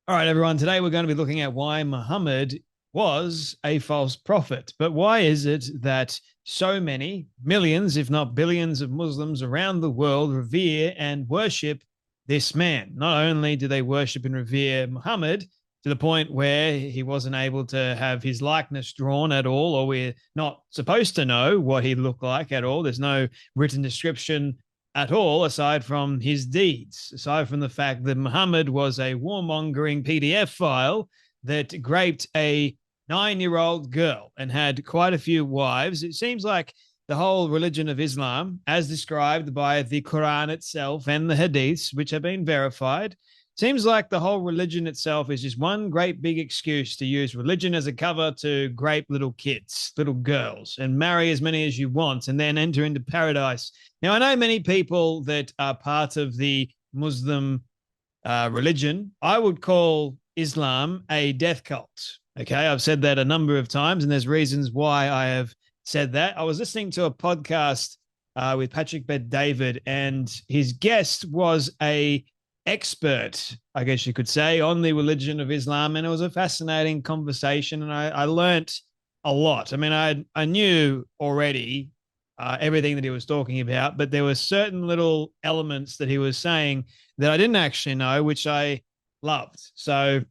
All right, everyone. Today we're going to be looking at why Muhammad was a false prophet. But why is it that so many millions, if not billions, of Muslims around the world revere and worship this man? Not only do they worship and revere Muhammad to the point where he wasn't able to have his likeness drawn at all, or we're not supposed to know what he looked like at all. There's no written description at all, aside from his deeds, aside from the fact that Muhammad was a warmongering PDF file that raped a 9-year-old girl and had quite a few wives. It seems like the whole religion of Islam, as described by the Quran itself and the Hadiths, which have been verified, seems like the whole religion itself is just one great big excuse to use religion as a cover to rape little kids, little girls, and marry as many as you want and then enter into paradise. Now, I know many people that are part of the Muslim religion. I would call Islam a death cult. Okay, I've said that a number of times, and there's reasons why I have said that. I was listening to a podcast with Patrick Bet David, and his guest was a expert, I guess you could say, on the religion of Islam, and it was a fascinating conversation, and I learnt a lot. I mean, I knew already everything that he was talking about, but there were certain little elements that he was saying that I didn't actually know, which I loved. So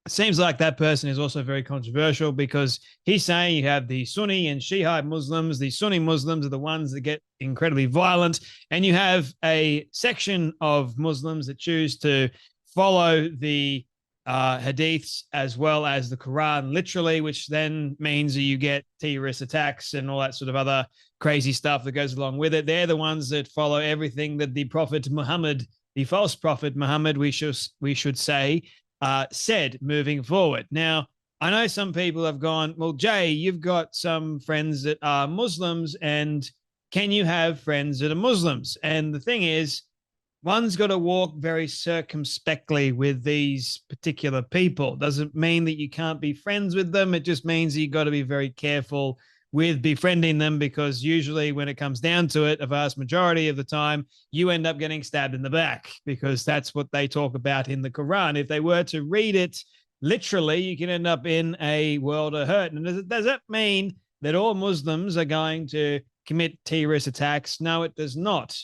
it seems like that person is also very controversial because he's saying you have the Sunni and Shiite Muslims. The Sunni Muslims are the ones that get incredibly violent, and you have a section of Muslims that choose to follow the hadiths as well as the Quran literally, which then means that you get terrorist attacks and all that sort of other crazy stuff that goes along with it. They're the ones that follow everything that the Prophet Muhammad, the false Prophet Muhammad, we should say, said moving forward. Now, I know some people have gone, well, Jay, you've got some friends that are Muslims, and can you have friends that are Muslims? And the thing is, one's got to walk very circumspectly with these particular people. Doesn't mean that you can't be friends with them. It just means that you've got to be very careful with befriending them, because usually when it comes down to it, a vast majority of the time, you end up getting stabbed in the back, because that's what they talk about in the Quran. If they were to read it literally, you can end up in a world of hurt. And does that mean that all Muslims are going to commit terrorist attacks? No, it does not.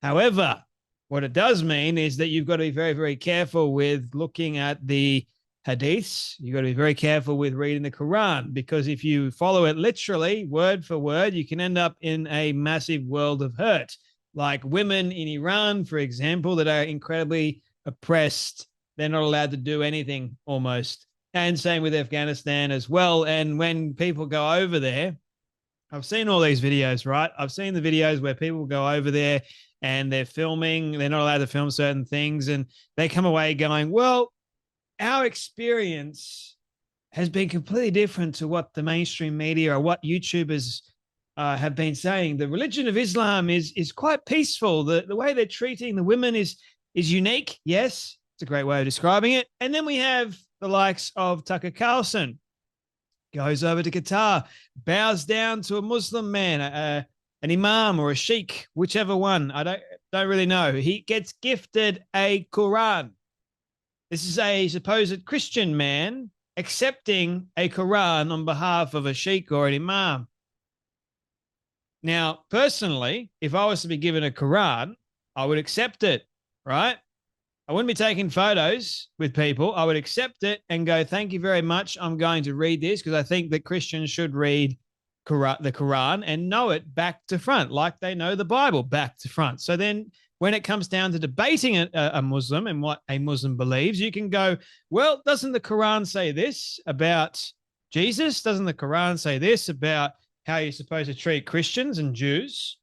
However, what it does mean is that you've got to be very, very careful with looking at the hadiths. You've got to be very careful with reading the Quran, because if you follow it literally, word for word, you can end up in a massive world of hurt. Like women in Iran, for example, that are incredibly oppressed. They're not allowed to do anything almost. And same with Afghanistan as well. And when people go over there, I've seen all these videos, right? I've seen the videos where people go over there and they're filming, they're not allowed to film certain things, and they come away going, well, our experience has been completely different to what the mainstream media or what YouTubers have been saying. The religion of Islam is quite peaceful. The way they're treating the women is unique. Yes, it's a great way of describing it. And then we have the likes of Tucker Carlson, goes over to Qatar, bows down to a Muslim man, an imam or a sheikh, whichever one. I don't really know. He gets gifted a Quran. This is a supposed Christian man accepting a Quran on behalf of a sheikh or an imam. Now, personally, if I was to be given a Quran, I would accept it, right? I wouldn't be taking photos with people. I would accept it and go, thank you very much. I'm going to read this because I think that Christians should read the Quran and know it back to front, like they know the Bible back to front. So then when it comes down to debating a Muslim and what a Muslim believes, you can go, well, doesn't the Quran say this about Jesus? Doesn't the Quran say this about how you're supposed to treat Christians and Jews?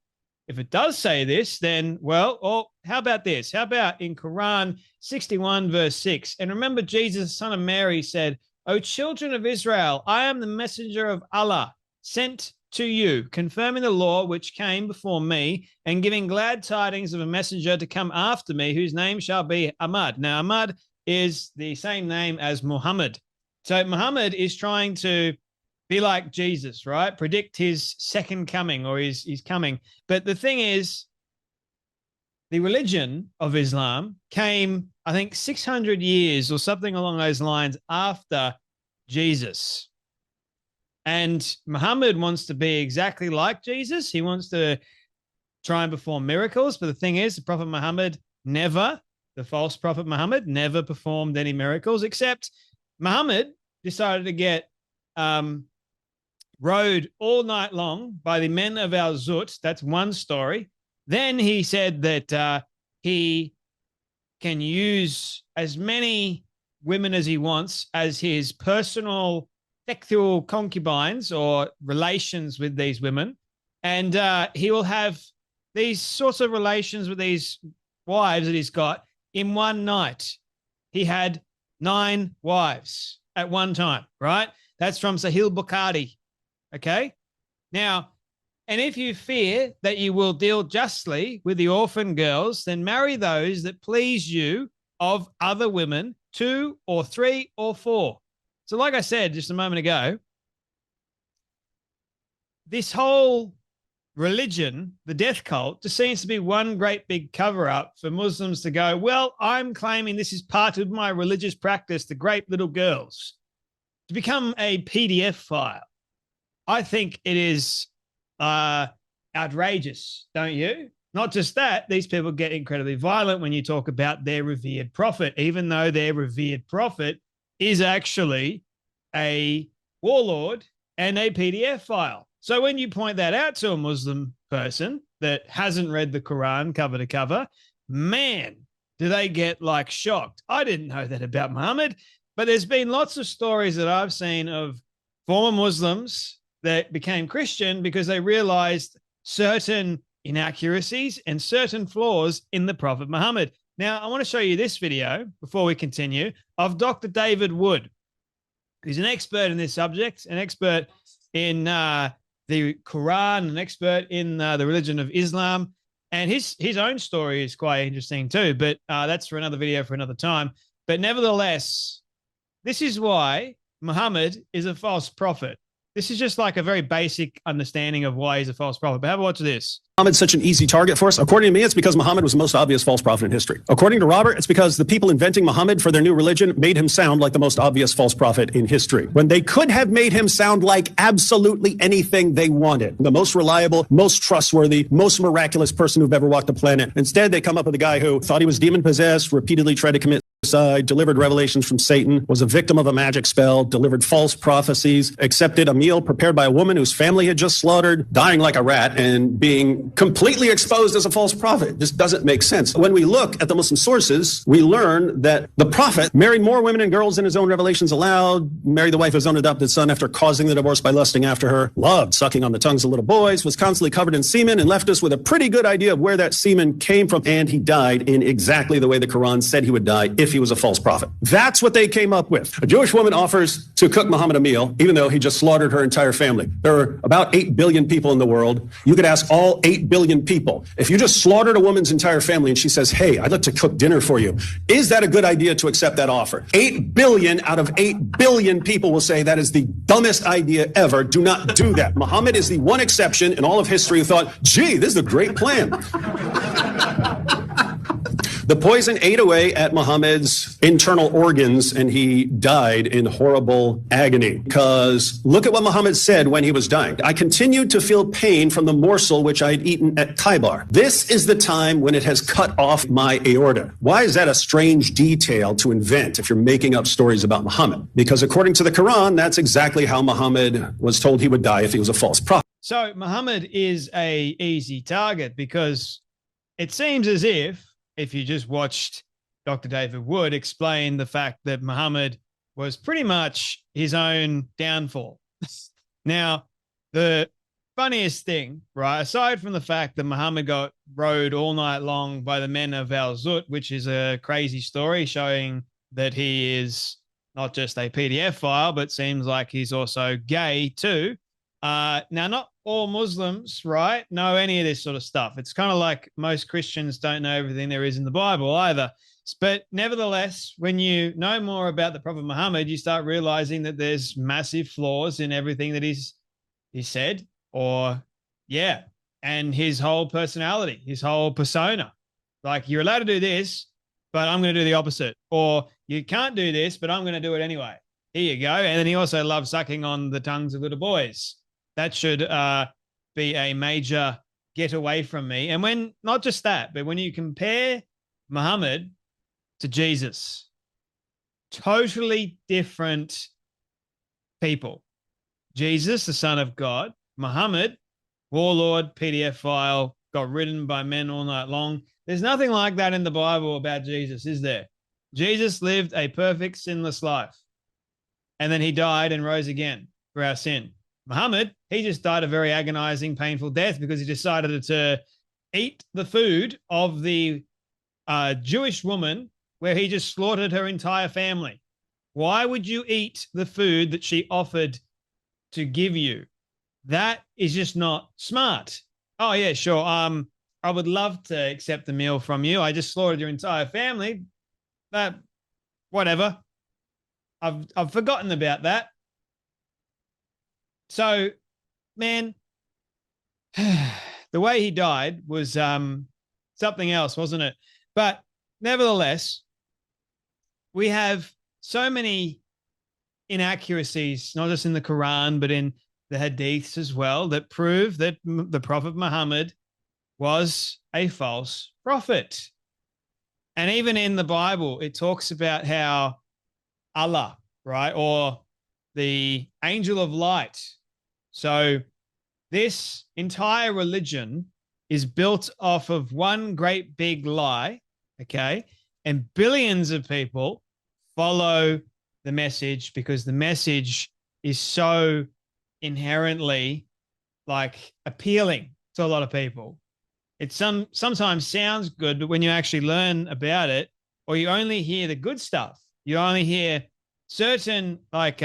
If it does say this, then, well, or how about this? How about in Quran 61, verse 6? And remember, Jesus, son of Mary, said, O children of Israel, I am the messenger of Allah, sent to you, confirming the law which came before me, and giving glad tidings of a messenger to come after me, whose name shall be Ahmad. Now, Ahmad is the same name as Muhammad. So Muhammad is trying to be like Jesus, right? Predict his second coming or his coming. But the thing is, the religion of Islam came, I think, 600 years or something along those lines after Jesus. And Muhammad wants to be exactly like Jesus. He wants to try and perform miracles. But the thing is, the Prophet Muhammad never, the false Prophet Muhammad, never performed any miracles, except Muhammad decided to get rode all night long by the men of Al Zut. That's one story. Then he said that he can use as many women as he wants as his personal sexual concubines or relations with these women. And he will have these sorts of relations with these wives that he's got in one night. He had 9 wives at one time, right? That's from Sahih Bukhari. Okay. Now, and if you fear that you will deal justly with the orphan girls, then marry those that please you of other women, 2 or 3 or 4. So like I said just a moment ago, this whole religion, the death cult, just seems to be one great big cover-up for Muslims to go, well, I'm claiming this is part of my religious practice to grape little girls, to become a PDF file. I think it is outrageous, don't you? Not just that, these people get incredibly violent when you talk about their revered prophet, even though their revered prophet is actually a warlord and a PDF file. So when you point that out to a Muslim person that hasn't read the Quran cover to cover, man, do they get like shocked. I didn't know that about Muhammad, but there's been lots of stories that I've seen of former Muslims that became Christian because they realized certain inaccuracies and certain flaws in the Prophet Muhammad. Now, I want to show you this video before we continue of Dr. David Wood. He's an expert in this subject, an expert in the Quran, an expert in the religion of Islam. And his own story is quite interesting too, but that's for another video for another time. But nevertheless, this is why Muhammad is a false prophet. This is just like a very basic understanding of why he's a false prophet. But have a watch this. Muhammad's such an easy target for us? According to me, it's because Muhammad was the most obvious false prophet in history. According to Robert, it's because the people inventing Muhammad for their new religion made him sound like the most obvious false prophet in history, when they could have made him sound like absolutely anything they wanted. The most reliable, most trustworthy, most miraculous person who've ever walked the planet. Instead, they come up with a guy who thought he was demon-possessed, repeatedly tried to commit suicide, delivered revelations from Satan, was a victim of a magic spell, delivered false prophecies, accepted a meal prepared by a woman whose family had just slaughtered, dying like a rat, and being completely exposed as a false prophet. This doesn't make sense. When we look at the Muslim sources, we learn that the prophet married more women and girls than his own revelations allowed, married the wife of his own adopted son after causing the divorce by lusting after her, loved sucking on the tongues of little boys, was constantly covered in semen, and left us with a pretty good idea of where that semen came from, and he died in exactly the way the Quran said he would die if he was a false prophet. That's what they came up with. A Jewish woman offers to cook Muhammad a meal, even though he just slaughtered her entire family. There are about 8 billion people in the world. You could ask all 8 billion people, if you just slaughtered a woman's entire family and she says, hey, I'd like to cook dinner for you, is that a good idea to accept that offer? 8 billion out of 8 billion people will say that is the dumbest idea ever. Do not do that. Muhammad is the one exception in all of history who thought, gee, this is a great plan. The poison ate away at Muhammad's internal organs, and he died in horrible agony. Because look at what Muhammad said when he was dying. I continued to feel pain from the morsel which I had eaten at Khaybar. This is the time when it has cut off my aorta. Why is that a strange detail to invent if you're making up stories about Muhammad? Because according to the Quran, that's exactly how Muhammad was told he would die if he was a false prophet. So Muhammad is a easy target because it seems as if you just watched Dr. David Wood explain the fact that Muhammad was pretty much his own downfall. Now, the funniest thing, right, aside from the fact that Muhammad got rode all night long by the men of Al Zut, which is a crazy story showing that he is not just a PDF file, but seems like he's also gay too. Now, not all Muslims, right, know any of this sort of stuff. It's kind of like most Christians don't know everything there is in the Bible either. But nevertheless, when you know more about the Prophet Muhammad, you start realizing that there's massive flaws in everything that he said, and his whole personality, his whole persona. Like, you're allowed to do this, but I'm going to do the opposite. Or you can't do this, but I'm going to do it anyway. Here you go. And then he also loves sucking on the tongues of little boys. That should be a major get away from me. And when, not just that, but when you compare Muhammad to Jesus, totally different people. Jesus, the Son of God. Muhammad, warlord, PDF file, got ridden by men all night long. There's nothing like that in the Bible about Jesus, is there? Jesus lived a perfect, sinless life. And then he died and rose again for our sin. Muhammad, he just died a very agonizing, painful death because he decided to eat the food of the Jewish woman where he just slaughtered her entire family. Why would you eat the food that she offered to give you? That is just not smart. Oh, yeah, sure. I would love to accept the meal from you. I just slaughtered your entire family. But whatever. I've forgotten about that. So, man, the way he died was something else, wasn't it? But nevertheless, we have so many inaccuracies, not just in the Quran, but in the Hadiths as well, that prove that the Prophet Muhammad was a false prophet. And even in the Bible, it talks about how Allah, right, or the angel of light. So this entire religion is built off of one great big lie, okay? And billions of people follow the message because the message is so inherently like appealing to a lot of people. It sometimes sounds good, but when you actually learn about it, or you only hear the good stuff, you only hear certain like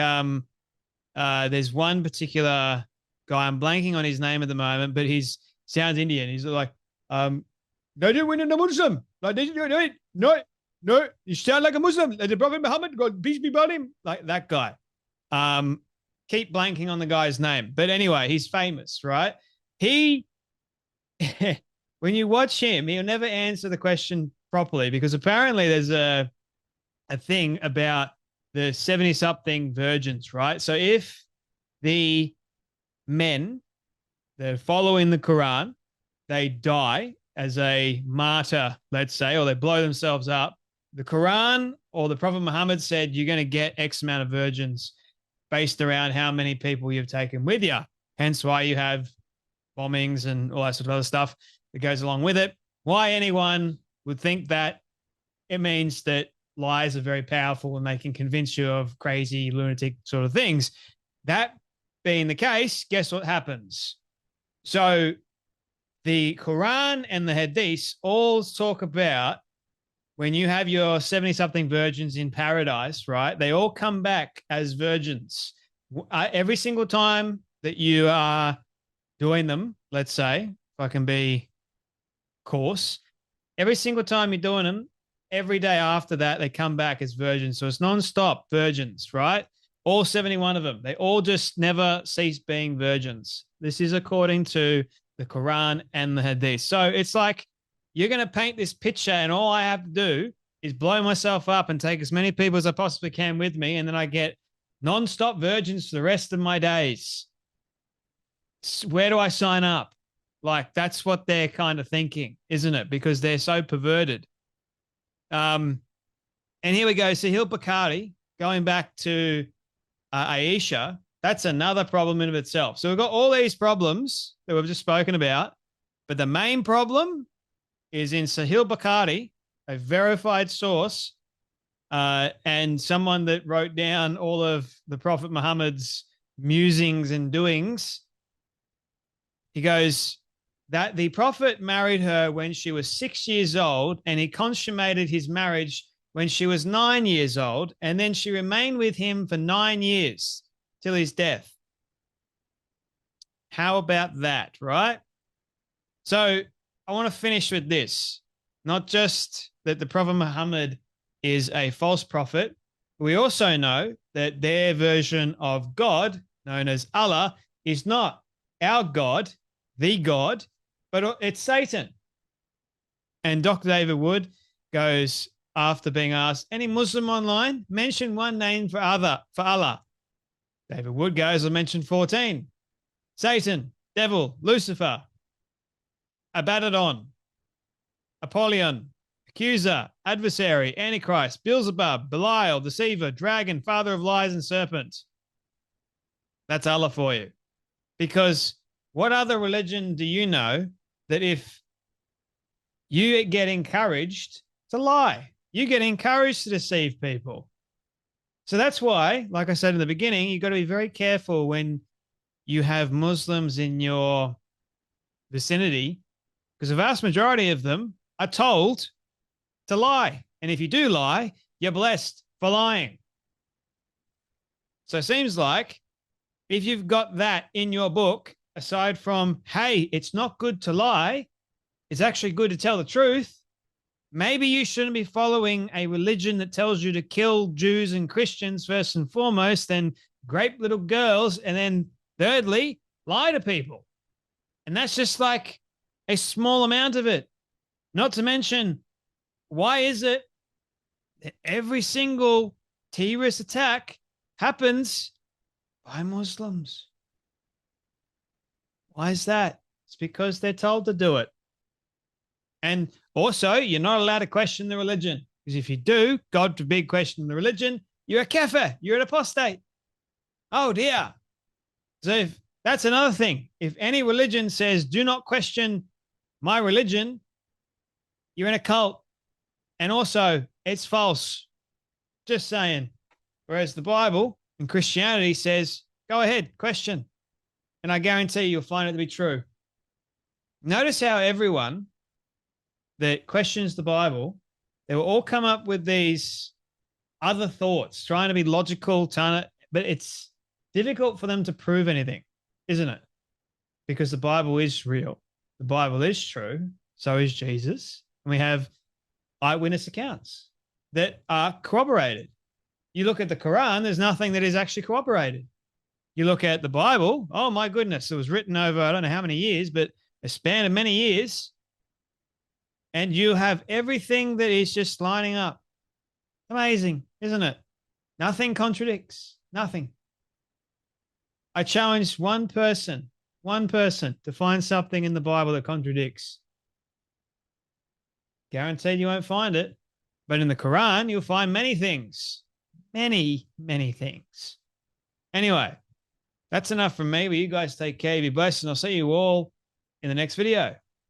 there's one particular guy, I'm blanking on his name at the moment, but he sounds Indian. He's like, they didn't win in a Muslim. Like, no, you sound like a Muslim. Like the Prophet Muhammad, God peace be upon him. Like that guy. Keep blanking on the guy's name. But anyway, he's famous, right? He, when you watch him, he'll never answer the question properly because apparently there's a thing about the 70-something virgins, right? So if the men that are following the Quran, they die as a martyr, let's say, or they blow themselves up, the Quran or the Prophet Muhammad said you're going to get X amount of virgins based around how many people you've taken with you. Hence why you have bombings and all that sort of other stuff that goes along with it. Why anyone would think that it means that lies are very powerful and they can convince you of crazy, lunatic sort of things. That being the case, guess what happens? So the Quran and the Hadiths all talk about when you have your 70-something virgins in paradise, right? They all come back as virgins. Every single time that you are doing them, let's say, if I can be coarse, every single time you're doing them, every day after that, they come back as virgins. So it's non-stop virgins, right? All 71 of them. They all just never cease being virgins. This is according to the Quran and the Hadith. So it's like you're going to paint this picture and all I have to do is blow myself up and take as many people as I possibly can with me, and then I get non-stop virgins for the rest of my days. Where do I sign up? Like, that's what they're kind of thinking, isn't it? Because they're so perverted. And here we go. Sahil Bukhari, going back to Aisha, that's another problem in of itself. So we've got all these problems that we've just spoken about, but the main problem is in Sahil Bukhari, a verified source, and someone that wrote down all of the Prophet Muhammad's musings and doings. He goes that the Prophet married her when she was 6 years old, and he consummated his marriage when she was 9 years old, and then she remained with him for 9 years till his death. How about that, right? So I want to finish with this. Not just that the Prophet Muhammad is a false prophet, we also know that their version of God, known as Allah, is not our God, the God, but it's Satan. And Dr. David Wood goes, after being asked, any Muslim online? Mention one name for Allah. David Wood goes, I mentioned 14. Satan, devil, Lucifer, Abaddon, Apollyon, accuser, adversary, Antichrist, Beelzebub, Belial, deceiver, dragon, father of lies, and serpent. That's Allah for you. Because what other religion do you know that if you get encouraged to lie, you get encouraged to deceive people? So that's why, like I said in the beginning, you've got to be very careful when you have Muslims in your vicinity, because the vast majority of them are told to lie. And if you do lie, you're blessed for lying. So it seems like if you've got that in your book, aside from, hey, it's not good to lie, it's actually good to tell the truth, maybe you shouldn't be following a religion that tells you to kill Jews and Christians first and foremost, then grape little girls, and then thirdly, lie to people. And that's just like a small amount of it. Not to mention, why is it that every single terrorist attack happens by Muslims? Why is that? It's because they're told to do it. And also, you're not allowed to question the religion, because if you do, God forbid, question the religion, you're a kafir, you're an apostate. Oh dear. So if that's another thing. If any religion says, do not question my religion, you're in a cult. And also, it's false. Just saying. Whereas the Bible and Christianity says, go ahead, question. And I guarantee you'll find it to be true. Notice how everyone that questions the Bible, they will all come up with these other thoughts, trying to be logical, but it's difficult for them to prove anything, isn't it? Because the Bible is real. The Bible is true. So is Jesus. And we have eyewitness accounts that are corroborated. You look at the Quran, there's nothing that is actually corroborated. You look at the Bible, oh my goodness, it was written over, I don't know how many years, but a span of many years. And you have everything that is just lining up. Amazing, isn't it? Nothing contradicts. Nothing. I challenge one person to find something in the Bible that contradicts. Guaranteed you won't find it. But in the Quran, you'll find many things. Many, many things. Anyway, that's enough from me. But you guys take care. Be blessed. And I'll see you all in the next video.